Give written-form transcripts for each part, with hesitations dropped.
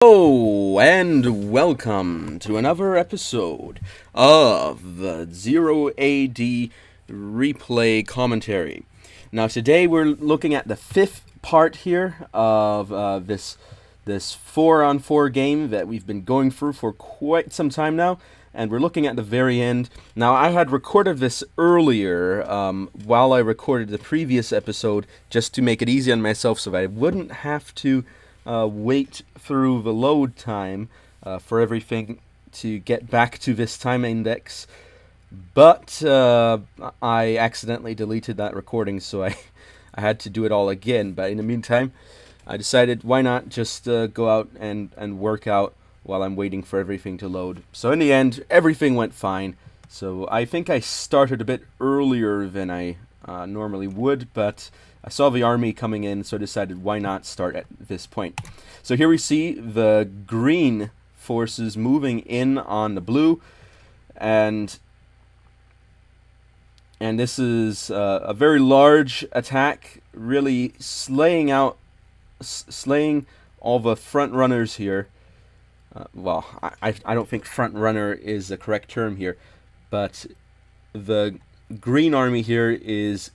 Hello and welcome to another episode of the Zero AD replay commentary. Now today we're looking at the fifth part here of this 4-on-4 game that we've been going through for quite some time now, and we're looking at the very end. Now I had recorded this earlier while I recorded the previous episode just to make it easy on myself so that I wouldn't have to wait through the load time for everything to get back to this time index. But I accidentally deleted that recording, so I had to do it all again. But in the meantime, I decided why not just go out and work out while I'm waiting for everything to load. So in the end, everything went fine. So I think I started a bit earlier than I normally would, but I saw the army coming in, so I decided why not start at this point. So here we see the green forces moving in on the blue, and this is a very large attack, really slaying all the front runners here. Well, I don't think front runner is the correct term here, but the green army here is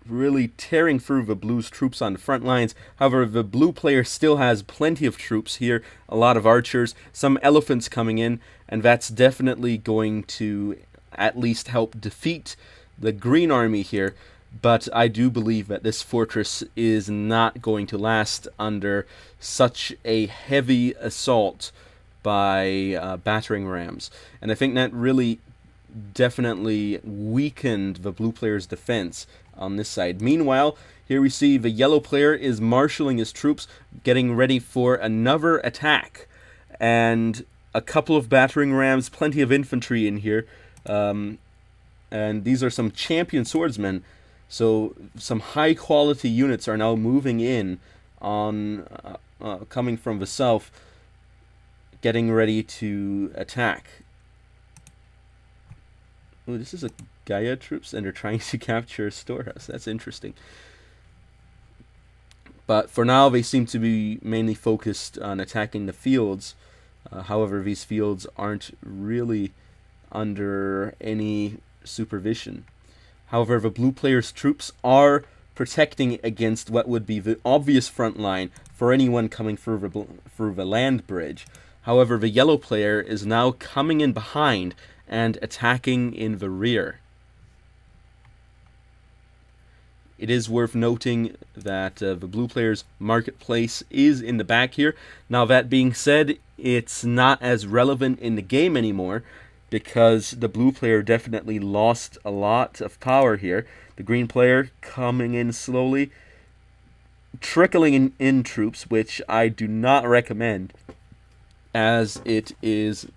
really tearing through the blue's troops on the front lines. However, the blue player still has plenty of troops here, a lot of archers, some elephants coming in, and that's definitely going to at least help defeat the green army here. But I do believe that this fortress is not going to last under such a heavy assault by battering rams. And I think that really definitely weakened the blue player's defense on this side. Meanwhile, here we see the yellow player is marshaling his troops, getting ready for another attack. And a couple of battering rams, plenty of infantry in here. And these are some champion swordsmen. So some high quality units are now moving in on coming from the south, getting ready to attack. Oh, this is a Gaia troops, and they're trying to capture a storehouse. That's interesting. But for now, they seem to be mainly focused on attacking the fields. However, these fields aren't really under any supervision. However, the blue player's troops are protecting against what would be the obvious front line for anyone coming through the land bridge. However, the yellow player is now coming in behind and attacking in the rear. It is worth noting that the blue player's marketplace is in the back here. Now, that being said, it's not as relevant in the game anymore because the blue player definitely lost a lot of power here. The green player coming in slowly, trickling in troops, which I do not recommend, as it is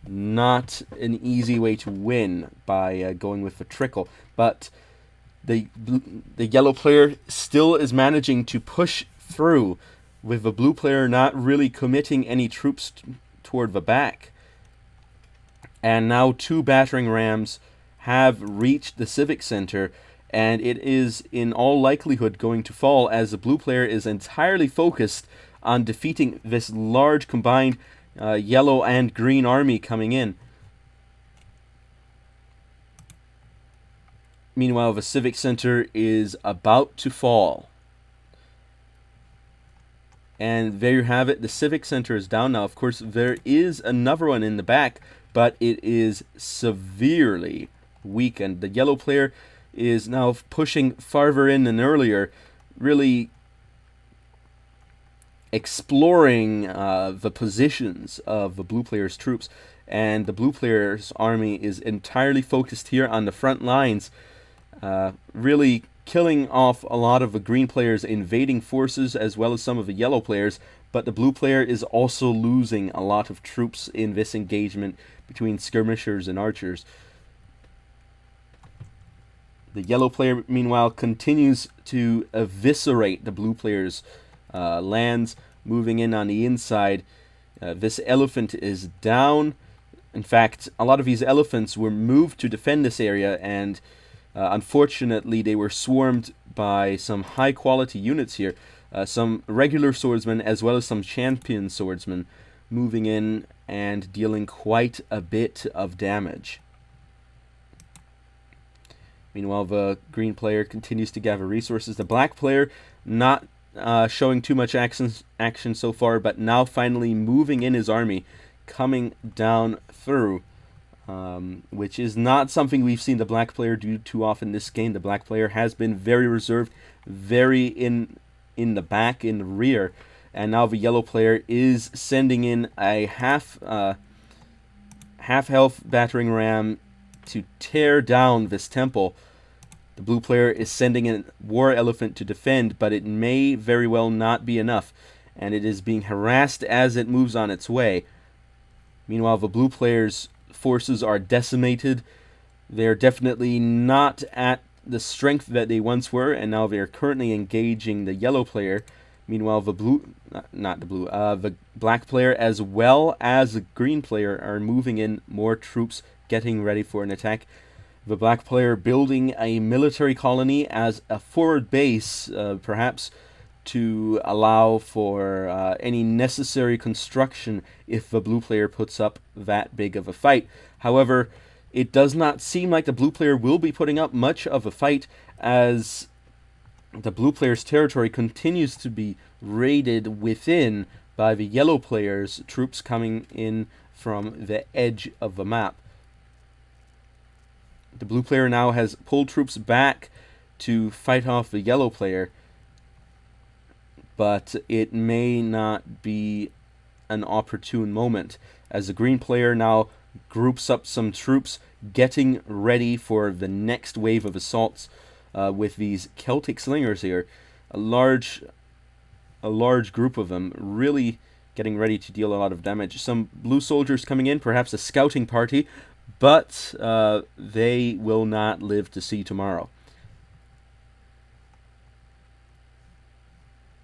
not an easy way to win by going with the trickle. But the yellow player still is managing to push through, with the blue player not really committing any troops toward the back. And now two battering rams have reached the civic center, and it is in all likelihood going to fall, as the blue player is entirely focused on defeating this large combined yellow and green army coming in. Meanwhile, the civic center is about to fall. And there you have it. The civic center is down now. Of course, there is another one in the back, but it is severely weakened. The yellow player is now pushing farther in than earlier, really exploring the positions of the blue player's troops. And the blue player's army is entirely focused here on the front lines, really killing off a lot of the green player's invading forces as well as some of the yellow players. But the blue player is also losing a lot of troops in this engagement between skirmishers and archers. The yellow player, meanwhile, continues to eviscerate the blue player's lands, moving in on the inside. This elephant is down. In fact, a lot of these elephants were moved to defend this area, and unfortunately they were swarmed by some high quality units here. Some regular swordsmen as well as some champion swordsmen moving in and dealing quite a bit of damage. Meanwhile, the green player continues to gather resources. The black player not showing too much action so far, but now finally moving in his army, coming down through, which is not something we've seen the black player do too often this game. The black player has been very reserved, very in the back, in the rear, and now the yellow player is sending in a half health battering ram to tear down this temple. The blue player is sending in war elephant to defend, but it may very well not be enough, and it is being harassed as it moves on its way. Meanwhile, the blue player's forces are decimated. They're definitely not at the strength that they once were, and now they are currently engaging the yellow player. Meanwhile, the black player as well as the green player are moving in more troops, getting ready for an attack. The black player building a military colony as a forward base, perhaps to allow for any necessary construction if the blue player puts up that big of a fight. However, it does not seem like the blue player will be putting up much of a fight, as the blue player's territory continues to be raided within by the yellow player's troops coming in from the edge of the map. The blue player now has pulled troops back to fight off the yellow player, but it may not be an opportune moment, as the green player now groups up some troops, getting ready for the next wave of assaults with these Celtic slingers here. A large group of them, really getting ready to deal a lot of damage. Some blue soldiers coming in, perhaps a scouting party, but they will not live to see tomorrow.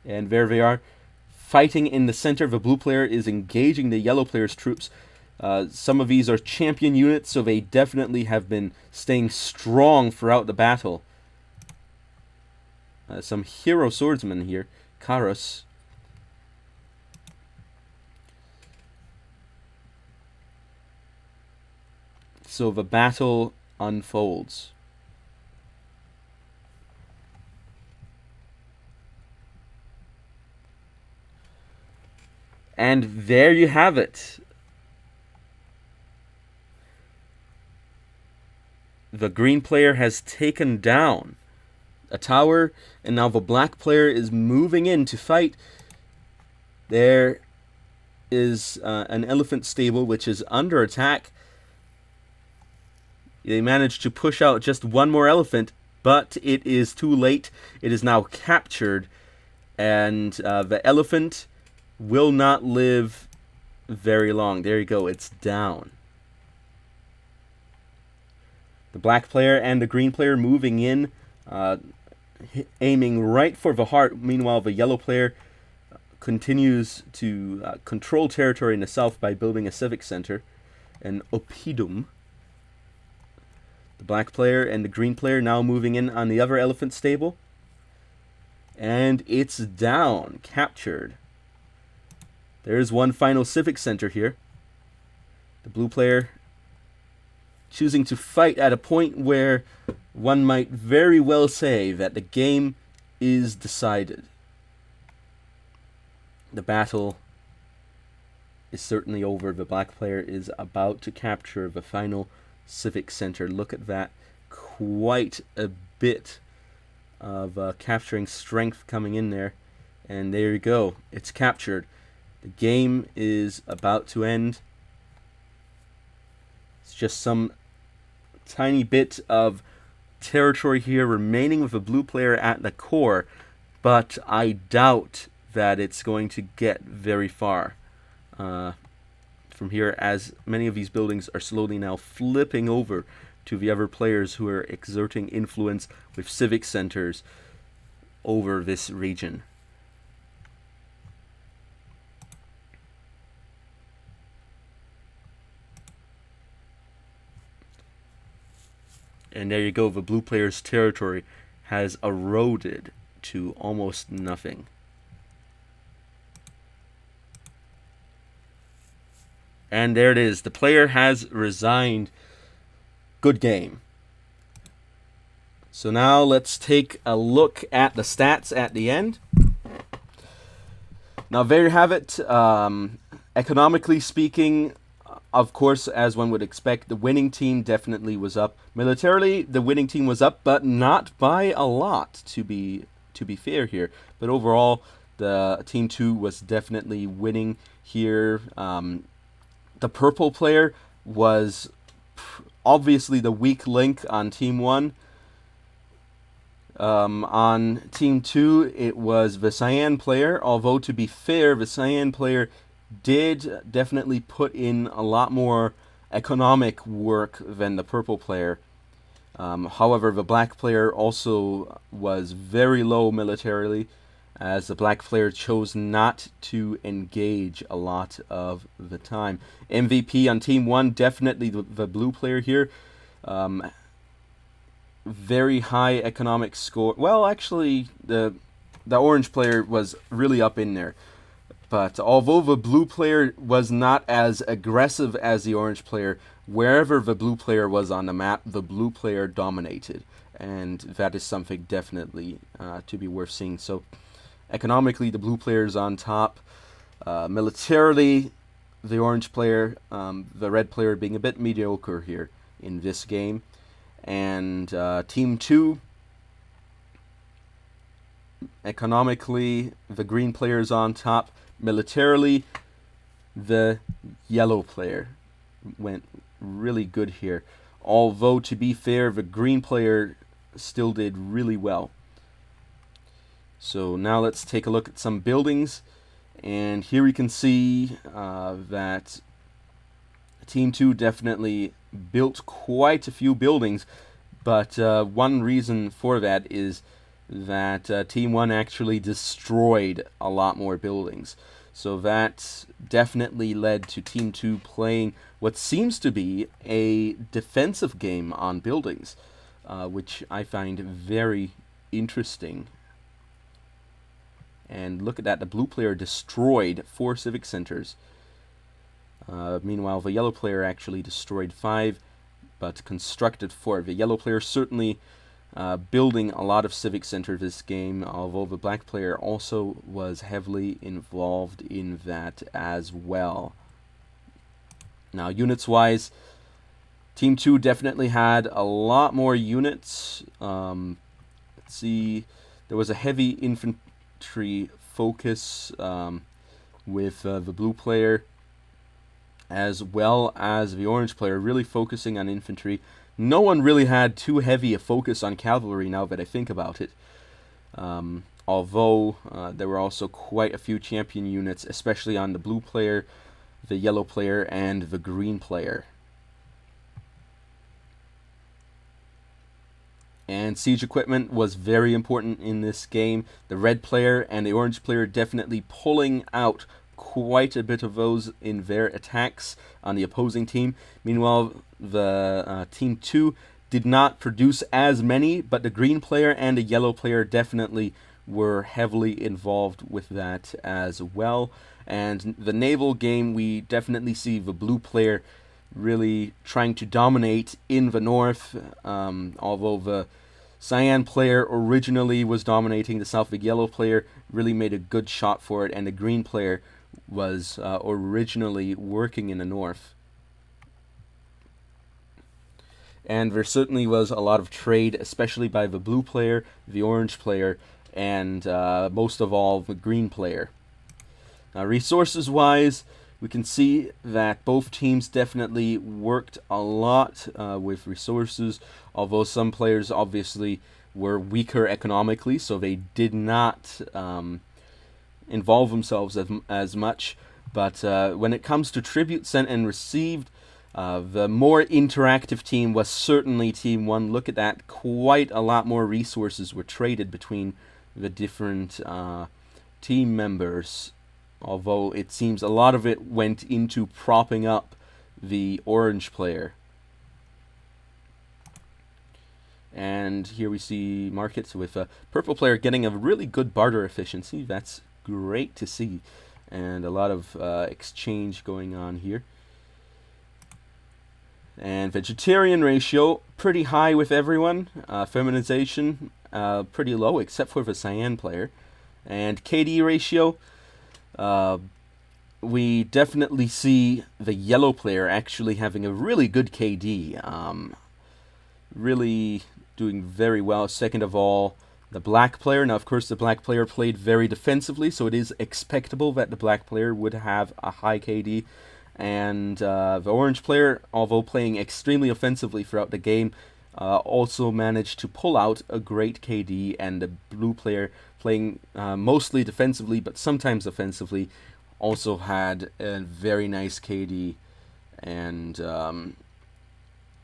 And there they are, fighting in the center. The blue player is engaging the yellow player's troops. Some of these are champion units, so they definitely have been staying strong throughout the battle. Some hero swordsmen here, Karos. So the battle unfolds. And there you have it. The green player has taken down a tower, and now the black player is moving in to fight. There is an elephant stable which is under attack. They managed to push out just one more elephant, but it is too late. It is now captured, and the elephant will not live very long. There you go, it's down. The black player and the green player moving in, aiming right for the heart. Meanwhile, the yellow player continues to control territory in the south by building a civic center, an oppidum. The black player and the green player now moving in on the other elephant stable. And it's down, captured. There's one final civic center here. The blue player choosing to fight at a point where one might very well say that the game is decided. The battle is certainly over. The black player is about to capture the final civic center. Look at that. Quite a bit of capturing strength coming in there. And there you go. It's captured. The game is about to end. It's just some tiny bit of territory here remaining with the blue player at the core, but I doubt that it's going to get very far from here, as many of these buildings are slowly now flipping over to the other players who are exerting influence with civic centers over this region. And there you go, the blue player's territory has eroded to almost nothing. And there it is. The player has resigned. Good game. So now let's take a look at the stats at the end. Now there you have it. Economically speaking, of course, as one would expect, the winning team definitely was up. Militarily, the winning team was up, but not by a lot, to be fair here. But overall, the Team 2 was definitely winning here. The purple player was obviously the weak link on Team 1. On Team 2, it was the cyan player, although to be fair, the cyan player did definitely put in a lot more economic work than the purple player. However, the black player also was very low militarily, as the black player chose not to engage a lot of the time. MVP on Team 1, definitely the blue player here. Very high economic score. Well, actually, the orange player was really up in there. But although the blue player was not as aggressive as the orange player, wherever the blue player was on the map, the blue player dominated. And that is something definitely to be worth seeing. So economically, the blue player is on top. Militarily, the orange player, the red player being a bit mediocre here in this game. And Team 2, economically, the green player is on top. Militarily, the yellow player went really good here. Although, to be fair, the green player still did really well. So now let's take a look at some buildings. And here we can see that Team 2 definitely built quite a few buildings, but one reason for that is that Team 1 actually destroyed a lot more buildings. So that definitely led to Team 2 playing what seems to be a defensive game on buildings, which I find very interesting. And look at that, the blue player destroyed 4 civic centers. Meanwhile, the yellow player actually destroyed 5, but constructed 4. The yellow player certainly building a lot of civic center this game, although the black player also was heavily involved in that as well. Now, units-wise, Team 2 definitely had a lot more units. Let's see, there was a heavy infantry focus with the blue player, as well as the orange player, really focusing on infantry. No one really had too heavy a focus on cavalry, now that I think about it. Although there were also quite a few champion units, especially on the blue player, the yellow player, and the green player. And siege equipment was very important in this game. The red player and the orange player definitely pulling out quite a bit of those in their attacks on the opposing team. Meanwhile, the Team 2 did not produce as many, but the green player and the yellow player definitely were heavily involved with that as well. And the naval game, we definitely see the blue player really trying to dominate in the north, although the cyan player originally was dominating the south. The yellow player really made a good shot for it, and the green player was originally working in the north. And there certainly was a lot of trade, especially by the blue player, the orange player, and most of all, the green player. Now, resources-wise, we can see that both teams definitely worked a lot with resources, although some players obviously were weaker economically, so they did not involve themselves as much. But when it comes to tribute sent and received, the more interactive team was certainly Team 1. Look at that, quite a lot more resources were traded between the different team members, although it seems a lot of it went into propping up the orange player. And here we see markets with a purple player getting a really good barter efficiency. That's great to see, and a lot of exchange going on here. And vegetarian ratio, pretty high with everyone. Feminization, pretty low, except for the cyan player. And KD ratio, we definitely see the yellow player actually having a really good KD. Really doing very well. Second of all, the black player. Now, of course, the black player played very defensively, so it is expectable that the black player would have a high KD. And the orange player, although playing extremely offensively throughout the game, also managed to pull out a great KD. And the blue player, playing mostly defensively but sometimes offensively, also had a very nice KD. And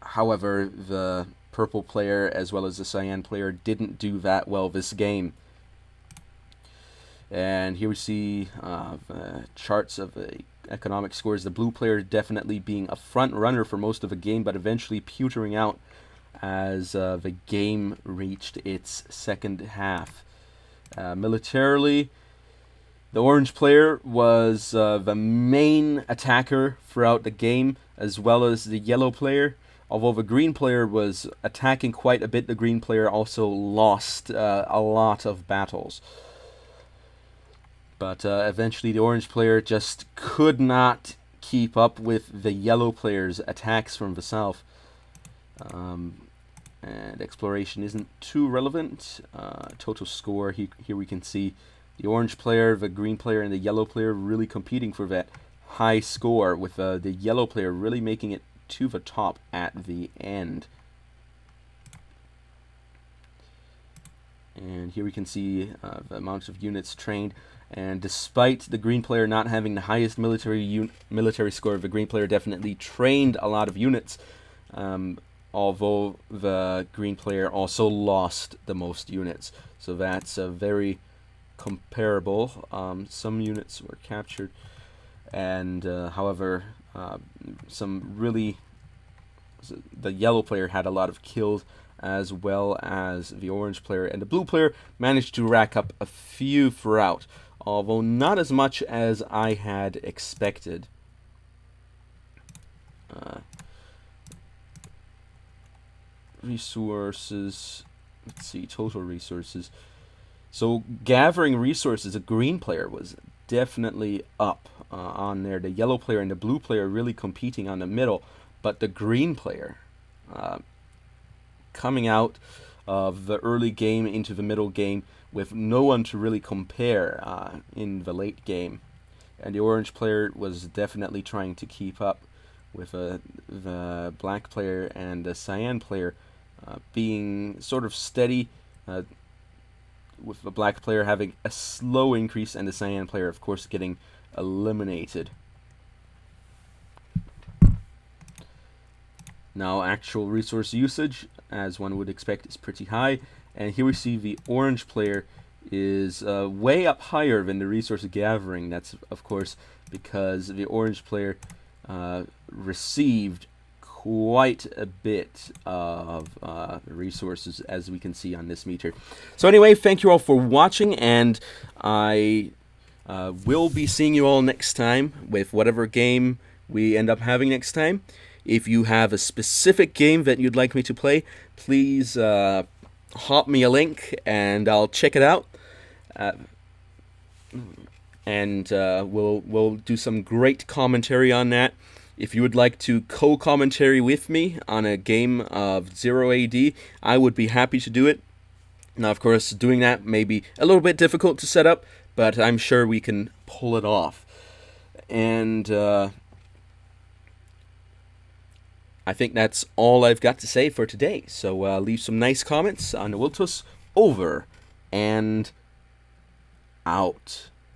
however, the purple player as well as the cyan player didn't do that well this game. And here we see charts of the economic scores. The blue player definitely being a front runner for most of the game, but eventually petering out as the game reached its second half. Militarily, the orange player was the main attacker throughout the game, as well as the yellow player. Although the green player was attacking quite a bit, the green player also lost a lot of battles. But eventually the orange player just could not keep up with the yellow player's attacks from the south. And exploration isn't too relevant. Total score, here we can see the orange player, the green player, and the yellow player really competing for that high score, with the yellow player really making it to the top at the end. And here we can see the amount of units trained. And despite the green player not having the highest military score, the green player definitely trained a lot of units, although the green player also lost the most units. So that's very comparable. Some units were captured, and however, the yellow player had a lot of kills, as well as the orange player, and the blue player managed to rack up a few throughout, although not as much as I had expected. Resources, let's see, total resources. So gathering resources, a green player was definitely up on there. The yellow player and the blue player really competing on the middle, but the green player coming out of the early game into the middle game with no one to really compare in the late game. And the orange player was definitely trying to keep up with the black player and the cyan player being sort of steady, with the black player having a slow increase and the cyan player, of course, getting eliminated. Now, actual resource usage, as one would expect, is pretty high. And here we see the orange player is way up higher than the resource gathering. That's, of course, because the orange player received quite a bit of resources, as we can see on this meter. So anyway, thank you all for watching, and I will be seeing you all next time with whatever game we end up having next time. If you have a specific game that you'd like me to play, please hop me a link and I'll check it out. And we'll do some great commentary on that. If you would like to co-commentary with me on a game of Zero AD, I would be happy to do it. Now, of course, doing that may be a little bit difficult to set up, but I'm sure we can pull it off. And I think that's all I've got to say for today. So leave some nice comments on the Wiltus. Over and out.